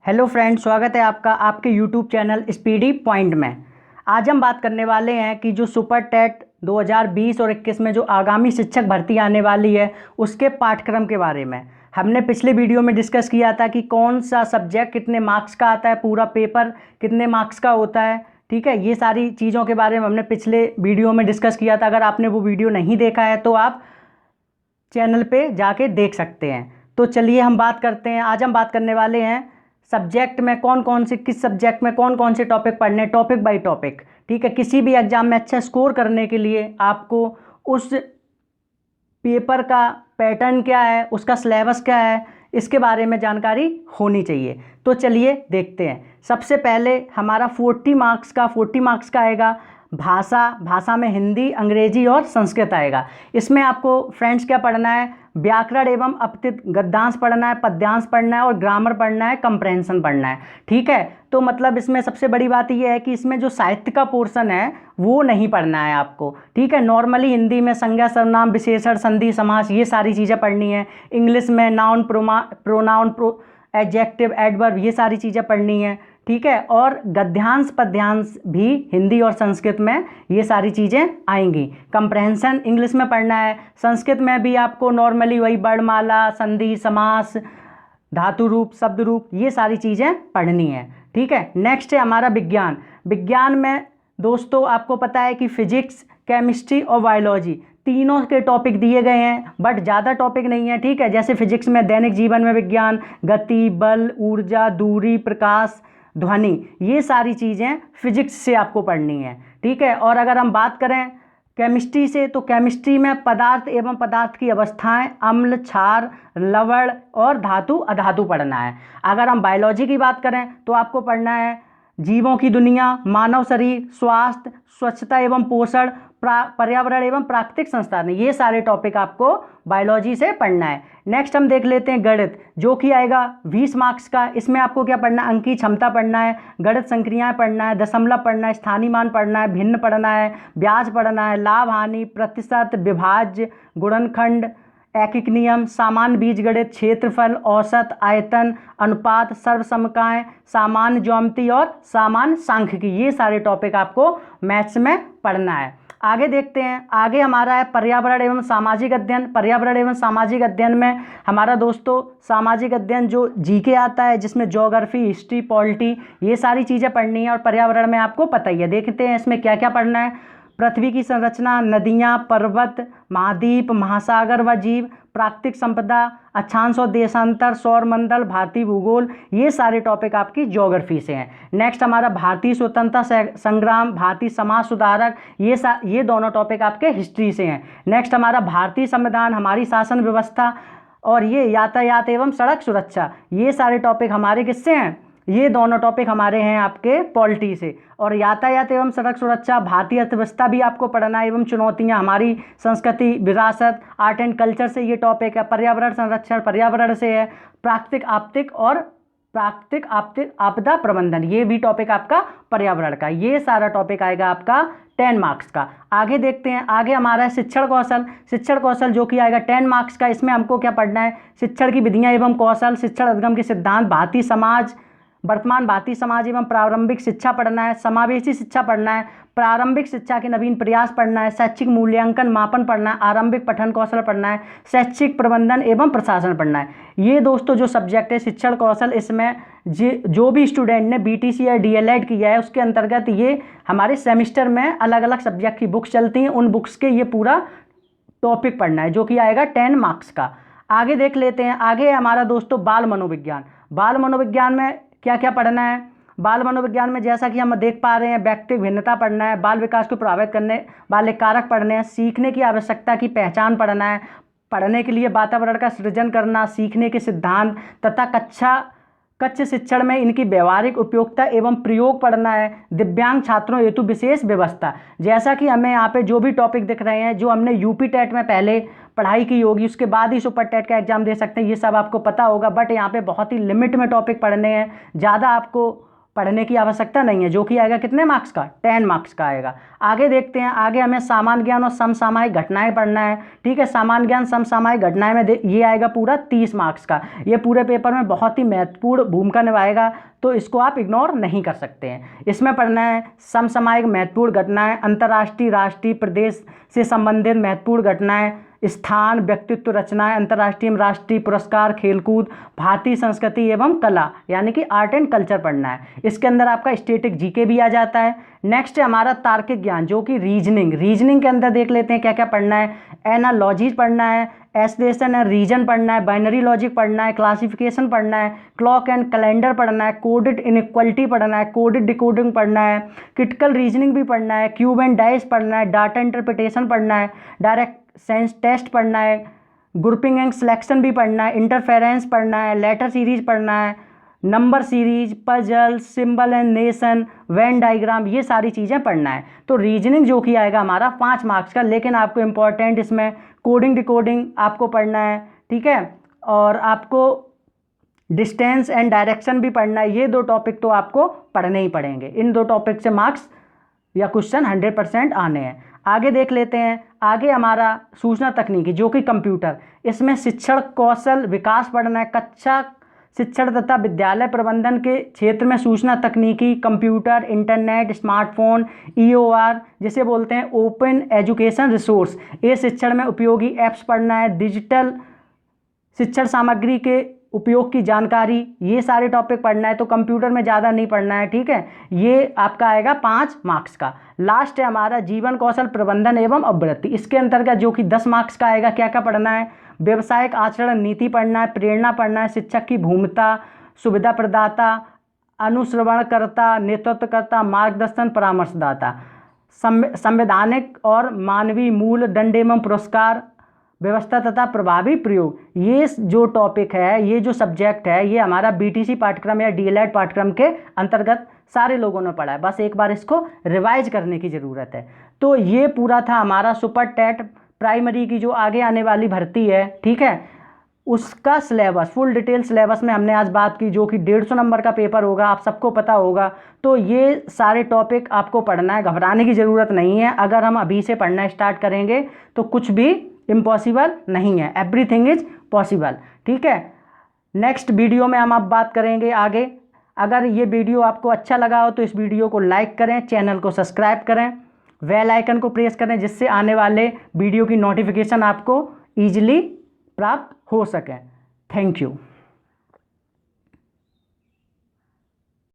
Hello friend, स्वागत है आपका आपके यूट्यूब चैनल स्पीडी पॉइंट में। आज हम बात करने वाले हैं कि जो सुपर टेट 2020 और 21 में जो आगामी शिक्षक भर्ती आने वाली है उसके पाठ्यक्रम के बारे में। हमने पिछले वीडियो में डिस्कस किया था कि कौन सा सब्जेक्ट कितने मार्क्स का आता है, पूरा पेपर कितने मार्क्स का होता है। ठीक है, ये सारी चीज़ों के बारे में हमने पिछले वीडियो में डिस्कस किया था। अगर आपने वो वीडियो नहीं देखा है तो आप चैनल पे जाके देख सकते हैं। तो चलिए हम बात करते हैं। आज हम बात करने वाले हैं सब्जेक्ट में कौन कौन से, किस सब्जेक्ट में कौन कौन से टॉपिक पढ़ने, टॉपिक बाय टॉपिक। ठीक है, किसी भी एग्जाम में अच्छा स्कोर करने के लिए आपको उस पेपर का पैटर्न क्या है, उसका सिलेबस क्या है, इसके बारे में जानकारी होनी चाहिए। तो चलिए देखते हैं। सबसे पहले हमारा 40 मार्क्स का आएगा भाषा में हिंदी, अंग्रेजी और संस्कृत आएगा। इसमें आपको फ्रेंड्स क्या पढ़ना है, व्याकरण एवं अपतृत गद्यांश पढ़ना है, पद्यांश पढ़ना है और ग्रामर पढ़ना है, कंप्रेहेंशन पढ़ना है। ठीक है, तो मतलब इसमें सबसे बड़ी बात यह है कि इसमें जो साहित्य का पोर्शन है वो नहीं पढ़ना है आपको। ठीक है, नॉर्मली हिंदी में संज्ञा, सर्वनाम, विशेषण, संधि, समास, ये सारी चीज़ें पढ़नी है। इंग्लिश में नाउन, प्रोनाउन, एडजेक्टिव, एडवर्ब, ये सारी चीज़ें पढ़नी है। ठीक है, और गद्यांश पद्यांश भी हिंदी और संस्कृत में ये सारी चीज़ें आएंगी। कंप्रहेंशन इंग्लिश में पढ़ना है। संस्कृत में भी आपको नॉर्मली वही वर्णमाला, संधि, समास, धातु रूप, शब्द रूप, ये सारी चीज़ें पढ़नी है। ठीक है, नेक्स्ट है हमारा विज्ञान में दोस्तों आपको पता है कि फिजिक्स, केमिस्ट्री और बायोलॉजी तीनों के टॉपिक दिए गए हैं, बट ज़्यादा टॉपिक नहीं है। ठीक है, जैसे फिजिक्स में दैनिक जीवन में विज्ञान, गति, बल, ऊर्जा, दूरी, प्रकाश, ध्वनि, ये सारी चीज़ें फिजिक्स से आपको पढ़नी है। ठीक है, और अगर हम बात करें केमिस्ट्री से तो केमिस्ट्री में पदार्थ एवं पदार्थ की अवस्थाएं, अम्ल, क्षार, लवण और धातु अधातु पढ़ना है। अगर हम बायोलॉजी की बात करें तो आपको पढ़ना है जीवों की दुनिया, मानव शरीर, स्वास्थ्य, स्वच्छता एवं पोषण, पर्यावरण एवं प्राकृतिक संस्थान, ये सारे टॉपिक आपको बायोलॉजी से पढ़ना है। नेक्स्ट हम देख लेते हैं गणित, जो कि आएगा 20 मार्क्स का। इसमें आपको क्या पढ़ना है, अंकी क्षमता पढ़ना है, गणित संक्रियाएं पढ़ना है, दशमलव पढ़ना है, स्थानीय मान पढ़ना है, भिन्न पढ़ना है, ब्याज पढ़ना है, लाभ हानि, प्रतिशत, विभाज्य, गुणनखंड, ऐकिक नियम, सामान्य बीजगणित, क्षेत्रफल, औसत, आयतन, अनुपात, सर्वसमकाएं, सामान्य ज्यामिति और सामान्य सांख्यिकी, ये सारे टॉपिक आपको मैथ्स में पढ़ना है। आगे देखते हैं, आगे हमारा है पर्यावरण एवं सामाजिक अध्ययन। पर्यावरण एवं सामाजिक अध्ययन में हमारा दोस्तों सामाजिक अध्ययन जो जीके आता है, जिसमें ज्योग्राफी, हिस्ट्री, पॉलिटी, ये सारी चीज़ें पढ़नी है। और पर्यावरण में आपको पता ही है, देखते हैं इसमें क्या क्या पढ़ना है। पृथ्वी की संरचना, नदियाँ, पर्वत, महाद्वीप, महासागर व जीव, प्राकृतिक संपदा, अक्षांश और देशांतर, सौर मंडल, भारतीय भूगोल, ये सारे टॉपिक आपकी ज्योग्राफी से हैं। नेक्स्ट हमारा भारतीय स्वतंत्रता संग्राम, भारतीय समाज सुधारक, ये दोनों टॉपिक आपके हिस्ट्री से हैं। नेक्स्ट हमारा भारतीय संविधान, हमारी शासन व्यवस्था, और ये यातायात एवं सड़क सुरक्षा, ये सारे टॉपिक हमारे किससे हैं, ये दोनों टॉपिक हमारे हैं आपके पॉलिटी से। और यातायात एवं सड़क सुरक्षा, भारतीय अर्थव्यवस्था भी आपको पढ़ना एवं चुनौतियां, हमारी संस्कृति, विरासत, आर्ट एंड कल्चर से ये टॉपिक है। पर्यावरण संरक्षण पर्यावरण से है। प्राकृतिक आपदा प्रबंधन, ये भी टॉपिक आपका पर्यावरण का। ये सारा टॉपिक आएगा आपका 10 मार्क्स का। आगे देखते हैं, आगे हमारा है शिक्षण कौशल जो कि आएगा 10 मार्क्स का। इसमें हमको क्या पढ़ना है, शिक्षण की विधियां एवं कौशल, शिक्षण अधिगम के सिद्धांत, भारतीय समाज, वर्तमान भारतीय समाज एवं प्रारंभिक शिक्षा पढ़ना है, समावेशी शिक्षा पढ़ना है, प्रारंभिक शिक्षा के नवीन प्रयास पढ़ना है, शैक्षिक मूल्यांकन मापन पढ़ना है, आरंभिक पठन कौशल पढ़ना है, शैक्षिक प्रबंधन एवं प्रशासन पढ़ना है। ये दोस्तों जो सब्जेक्ट है शिक्षण कौशल, इसमें जो भी स्टूडेंट ने बीटीसी या डीएलएड किया है उसके अंतर्गत ये हमारे सेमिस्टर में अलग अलग सब्जेक्ट की बुक्स चलती हैं, उन बुक्स के ये पूरा टॉपिक पढ़ना है, जो कि आएगा 10 मार्क्स का। आगे देख लेते हैं, आगे हमारा दोस्तों बाल मनोविज्ञान में क्या क्या पढ़ना है। बाल मनोविज्ञान में जैसा कि हम देख पा रहे हैं, व्यक्तिगत भिन्नता पढ़ना है, बाल विकास को प्रभावित करने वाले कारक पढ़ने हैं, सीखने की आवश्यकता की पहचान पढ़ना है, पढ़ने के लिए वातावरण का सृजन करना, सीखने के सिद्धांत तथा कच्छ शिक्षण में इनकी व्यवहारिक उपयोगिता एवं प्रयोग पढ़ना है, दिव्यांग छात्रों हेतु विशेष व्यवस्था। जैसा कि हमें यहाँ पे जो भी टॉपिक दिख रहे हैं, जो हमने यूपी टेट में पहले पढ़ाई की होगी, उसके बाद ही सुपर टेट का एग्जाम दे सकते हैं, ये सब आपको पता होगा। बट यहाँ पे बहुत ही लिमिट में टॉपिक पढ़ने हैं, ज़्यादा आपको पढ़ने की आवश्यकता नहीं है, जो कि आएगा कितने मार्क्स का, 10 मार्क्स का आएगा। आगे देखते हैं, आगे हमें सामान्य ज्ञान और समसामयिक घटनाएं पढ़ना है। ठीक है, सामान्य ज्ञान समसामयिक घटनाएं में ये आएगा पूरा 30 मार्क्स का। ये पूरे पेपर में बहुत ही महत्वपूर्ण भूमिका निभाएगा, तो इसको आप इग्नोर नहीं कर सकते हैं। इसमें पढ़ना है समसामयिक महत्वपूर्ण घटनाएं, अंतर्राष्ट्रीय राष्ट्रीय प्रदेश से संबंधित महत्वपूर्ण घटनाएं, स्थान व्यक्तित्व रचनाएं, अंतर्राष्ट्रीय एवं राष्ट्रीय पुरस्कार, खेलकूद, भारतीय संस्कृति एवं कला यानी कि आर्ट एंड कल्चर पढ़ना है। इसके अंदर आपका स्टैटिक जीके भी आ जाता है। नेक्स्ट है हमारा तार्किक ज्ञान, जो कि रीजनिंग के अंदर देख लेते हैं क्या क्या पढ़ना है। एनालॉजीज पढ़ना है, एस्टिमेशन एंड रीजन पढ़ना है, बाइनरी लॉजिक पढ़ना है, क्लासिफिकेशन पढ़ना है, क्लॉक एंड कैलेंडर पढ़ना है, कोडेड इनइक्वालिटी पढ़ना है, कोडेड डिकोडिंग पढ़ना है, क्रिटिकल रीजनिंग भी पढ़ना है, क्यूब एंड डाइस पढ़ना है, डाटा इंटरप्रिटेशन पढ़ना है, डायरेक्ट सेंस टेस्ट पढ़ना है, ग्रुपिंग एंड सिलेक्शन भी पढ़ना है, इंटरफेरेंस पढ़ना है, लेटर सीरीज पढ़ना है, number series, puzzle, symbol and nation, Venn diagram, ये सारी चीज़ें पढ़ना है। तो रीजनिंग जो कि आएगा हमारा 5 मार्क्स का, लेकिन आपको इंपॉर्टेंट इसमें कोडिंग डिकोडिंग आपको पढ़ना है। ठीक है, और आपको डिस्टेंस एंड डायरेक्शन भी पढ़ना है। ये 2 टॉपिक तो आपको पढ़ने ही पड़ेंगे। इन 2 टॉपिक से मार्क्स या क्वेश्चन 100% आने हैं। आगे देख लेते हैं, आगे हमारा सूचना तकनीकी जो कि कंप्यूटर, इसमें शिक्षण कौशल विकास पढ़ना है। कक्षा शिक्षण तथा विद्यालय प्रबंधन के क्षेत्र में सूचना तकनीकी, कंप्यूटर, इंटरनेट, स्मार्टफोन, EOR जिसे बोलते हैं ओपन एजुकेशन रिसोर्स, ये शिक्षण में उपयोगी ऐप्स पढ़ना है। डिजिटल शिक्षण सामग्री के उपयोग की जानकारी, ये सारे टॉपिक पढ़ना है। तो कंप्यूटर में ज़्यादा नहीं पढ़ना है। ठीक है, ये आपका आएगा 5 मार्क्स का। लास्ट है हमारा जीवन कौशल प्रबंधन एवं अभिवृद्धि, इसके अंतर्गत जो कि 10 मार्क्स का आएगा। क्या क्या पढ़ना है, व्यवसायिक आचरण नीति पढ़ना है, प्रेरणा पढ़ना है, शिक्षक की भूमिका, सुविधा प्रदाता, अनुश्रवणकर्ता, नेतृत्वकर्ता, मार्गदर्शन, परामर्शदाता, संवैधानिक और मानवीय मूल, दंड एवं पुरस्कार, व्यवस्था तथा प्रभावी प्रयोग। ये जो टॉपिक है, ये जो सब्जेक्ट है, ये हमारा BTC पाठ्यक्रम या DLED पाठ्यक्रम के अंतर्गत सारे लोगों ने पढ़ा है। बस एक बार इसको रिवाइज करने की ज़रूरत है। तो ये पूरा था हमारा सुपर टेट प्राइमरी की जो आगे आने वाली भर्ती है। ठीक है, उसका सिलेबस, फुल डिटेल सिलेबस में हमने आज बात की, जो कि 150 नंबर का पेपर होगा, आप सबको पता होगा। तो ये सारे टॉपिक आपको पढ़ना है, घबराने की ज़रूरत नहीं है। अगर हम अभी से पढ़ना स्टार्ट करेंगे तो कुछ भी इम्पॉसिबल नहीं है, एवरीथिंग इज पॉसिबल। ठीक है, नेक्स्ट वीडियो में हम अब बात करेंगे आगे। अगर ये वीडियो आपको अच्छा लगा हो तो इस वीडियो को लाइक करें, चैनल को सब्सक्राइब करें, बेल आइकन को प्रेस करें, जिससे आने वाले वीडियो की नोटिफिकेशन आपको ईजिली प्राप्त हो सके। Thank you.